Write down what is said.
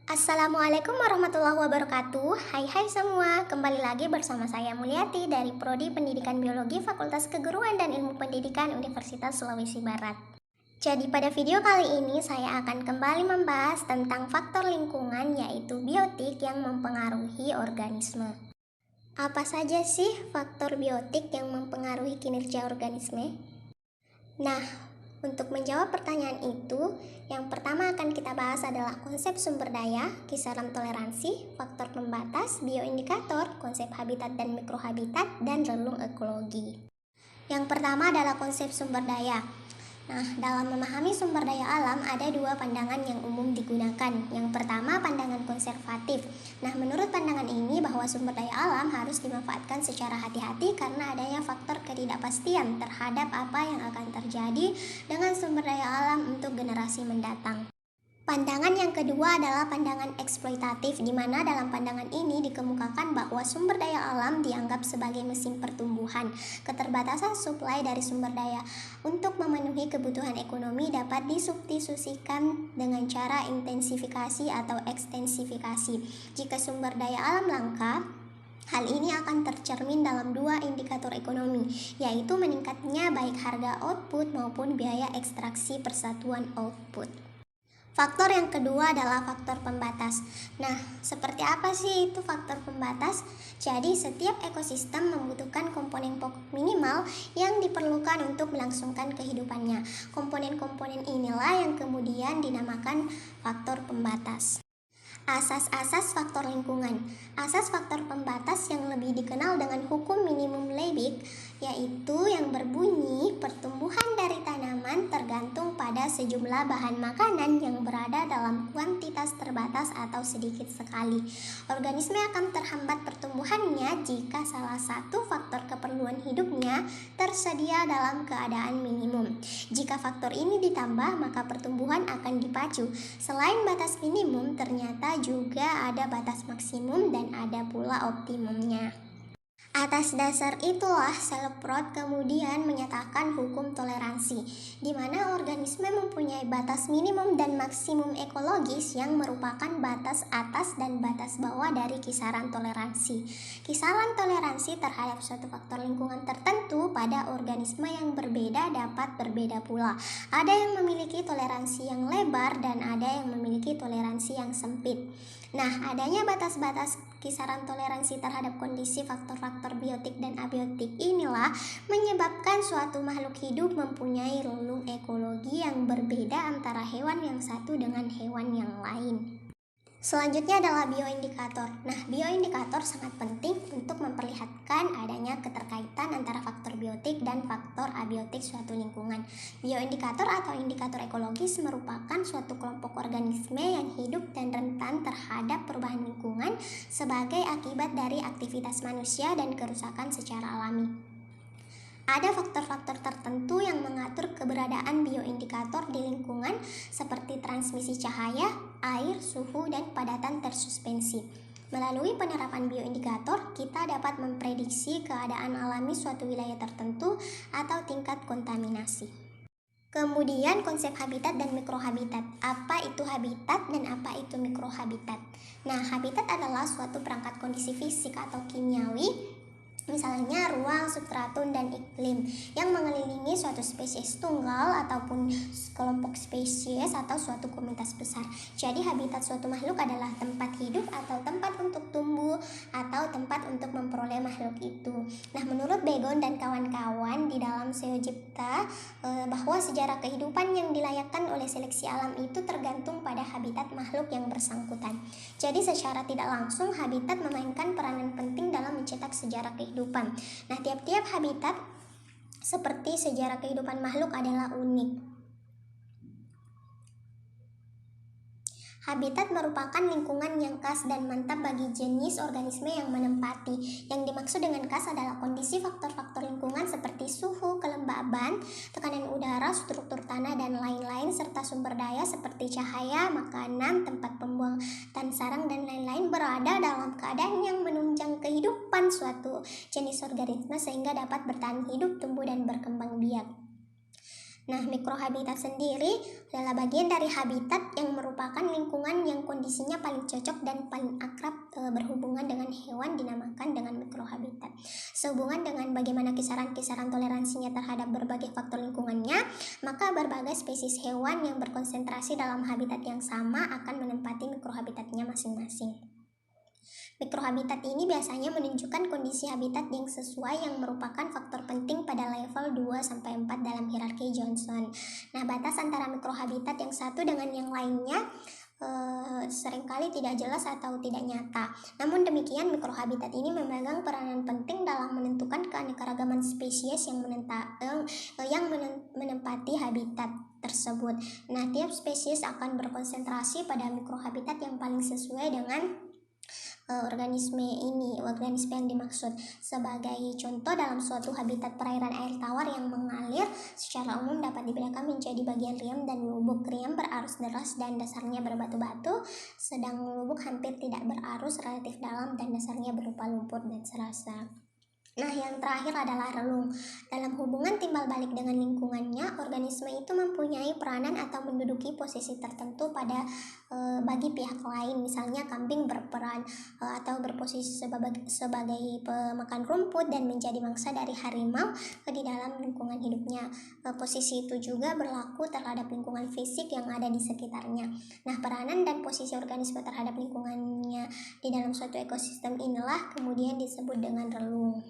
Assalamualaikum warahmatullahi wabarakatuh. Hai semua, kembali lagi bersama saya Mulyati dari Prodi Pendidikan Biologi Fakultas Keguruan dan Ilmu Pendidikan Universitas Sulawesi Barat. Jadi pada video kali ini saya akan kembali membahas tentang faktor lingkungan, yaitu biotik yang mempengaruhi organisme. Apa saja sih faktor biotik yang mempengaruhi kinerja organisme? Nah, untuk menjawab pertanyaan itu, yang pertama akan kita bahas adalah konsep sumber daya, kisaran toleransi, faktor pembatas, bioindikator, konsep habitat dan mikrohabitat, dan relung ekologi. Yang pertama adalah konsep sumber daya. Nah, dalam memahami sumber daya alam ada dua pandangan yang umum digunakan. Yang pertama, pandangan konservatif. Nah, menurut pandangan ini bahwa sumber daya alam harus dimanfaatkan secara hati-hati karena adanya faktor ketidakpastian terhadap apa yang akan terjadi dengan sumber daya alam untuk generasi mendatang. Pandangan yang kedua adalah pandangan eksploitatif, di mana dalam pandangan ini dikemukakan bahwa sumber daya alam dianggap sebagai mesin pertumbuhan. Keterbatasan suplai dari sumber daya untuk memenuhi kebutuhan ekonomi dapat disubstitusikan dengan cara intensifikasi atau ekstensifikasi. Jika sumber daya alam langka, hal ini akan tercermin dalam dua indikator ekonomi, yaitu meningkatnya baik harga output maupun biaya ekstraksi persatuan output. Faktor yang kedua adalah faktor pembatas. Nah, seperti apa sih itu faktor pembatas? Jadi, setiap ekosistem membutuhkan komponen pokok minimal yang diperlukan untuk melangsungkan kehidupannya. Komponen-komponen inilah yang kemudian dinamakan faktor pembatas. Asas-asas faktor lingkungan. Asas faktor pembatas yang lebih dikenal dengan hukum minimum Liebig, yaitu yang berbunyi pertumbuhan dari tanaman tergantung pada sejumlah bahan makanan yang berada dalam kuantitas terbatas atau sedikit sekali. Organisme akan terhambat pertumbuhannya jika salah satu faktor keperluan hidupnya tersedia dalam keadaan minimum. Jika faktor ini ditambah, maka pertumbuhan akan dipacu. Selain batas minimum, ternyata juga ada batas maksimum dan ada pula optimumnya. Atas dasar itulah Selprot kemudian menyatakan hukum toleransi, di mana organisme mempunyai batas minimum dan maksimum ekologis yang merupakan batas atas dan batas bawah dari kisaran toleransi. Kisaran toleransi terhadap suatu faktor lingkungan tertentu pada organisme yang berbeda dapat berbeda pula. Ada yang memiliki toleransi yang lebar dan ada yang memiliki toleransi yang sempit. Nah, adanya batas-batas kisaran toleransi terhadap kondisi faktor-faktor biotik dan abiotik inilah menyebabkan suatu makhluk hidup mempunyai relung ekologi yang berbeda antara hewan yang satu dengan hewan yang lain. Selanjutnya adalah bioindikator. Nah, bioindikator sangat penting untuk memperlihatkan adanya keterkaitan antara faktor biotik dan faktor abiotik suatu lingkungan. Bioindikator atau indikator ekologis merupakan suatu kelompok organisme yang hidup dan rentan terhadap perubahan lingkungan sebagai akibat dari aktivitas manusia dan kerusakan secara alami. Ada faktor-faktor tertentu yang mengatur keberadaan bioindikator di lingkungan seperti transmisi cahaya, air, suhu, dan padatan tersuspensi. Melalui penerapan bioindikator, kita dapat memprediksi keadaan alami suatu wilayah tertentu atau tingkat kontaminasi. Kemudian konsep habitat dan mikrohabitat. Apa itu habitat dan apa itu mikrohabitat? Nah, habitat adalah suatu perangkat kondisi fisik atau kimiawi, misalnya ruang, substratum, dan iklim yang mengelilingi suatu spesies tunggal ataupun kelompok spesies atau suatu komunitas besar. Jadi habitat suatu makhluk adalah tempat hidup atau tempat untuk tumbuh atau tempat untuk memperoleh makhluk itu. Nah, menurut Begon dan kawan-kawan di dalam Seojipta bahwa sejarah kehidupan yang dilayakkan oleh seleksi alam itu tergantung pada habitat makhluk yang bersangkutan. Jadi secara tidak langsung habitat memainkan peranan penting dalam mencetak sejarah kehidupan. Nah, tiap-tiap habitat seperti sejarah kehidupan makhluk adalah unik. Habitat merupakan lingkungan yang khas dan mantap bagi jenis organisme yang menempati. Yang dimaksud dengan khas adalah kondisi faktor-faktor lingkungan seperti suhu, kelembaban, tekanan udara, struktur tanah, dan lain-lain, serta sumber daya seperti cahaya, makanan, tempat pembuangan sarang, dan lain-lain berada dalam keadaan yang menunjang kehidupan suatu jenis organisme sehingga dapat bertahan hidup, tumbuh, dan berkembang biak. Nah, mikrohabitat sendiri adalah bagian dari habitat yang merupakan lingkungan yang kondisinya paling cocok dan paling akrab berhubungan dengan hewan, dinamakan dengan mikrohabitat. Sehubungan dengan bagaimana kisaran-kisaran toleransinya terhadap berbagai faktor lingkungannya, maka berbagai spesies hewan yang berkonsentrasi dalam habitat yang sama akan menempati mikrohabitatnya masing-masing. Mikrohabitat ini biasanya menunjukkan kondisi habitat yang sesuai yang merupakan faktor penting pada level 2-4 dalam hierarki Johnson. Nah, batas antara mikrohabitat yang satu dengan yang lainnya seringkali tidak jelas atau tidak nyata. Namun demikian, mikrohabitat ini memegang peranan penting dalam menentukan keanekaragaman spesies yang menempati habitat tersebut. Nah, tiap spesies akan berkonsentrasi pada mikrohabitat yang paling sesuai dengan organisme yang dimaksud. Sebagai contoh, dalam suatu habitat perairan air tawar yang mengalir secara umum dapat dibedakan menjadi bagian riam dan lubuk. Riam berarus deras dan dasarnya berbatu-batu, sedang lubuk hampir tidak berarus, relatif dalam dan dasarnya berupa lumpur dan serasa. Nah, yang terakhir adalah relung. Dalam hubungan timbal balik dengan lingkungannya, organisme itu mempunyai peranan atau menduduki posisi tertentu bagi pihak lain. Misalnya kambing berperan atau berposisi sebagai pemakan rumput dan menjadi mangsa dari harimau di dalam lingkungan hidupnya. Posisi itu juga berlaku terhadap lingkungan fisik yang ada di sekitarnya. Nah, peranan dan posisi organisme terhadap lingkungannya di dalam suatu ekosistem inilah kemudian disebut dengan relung.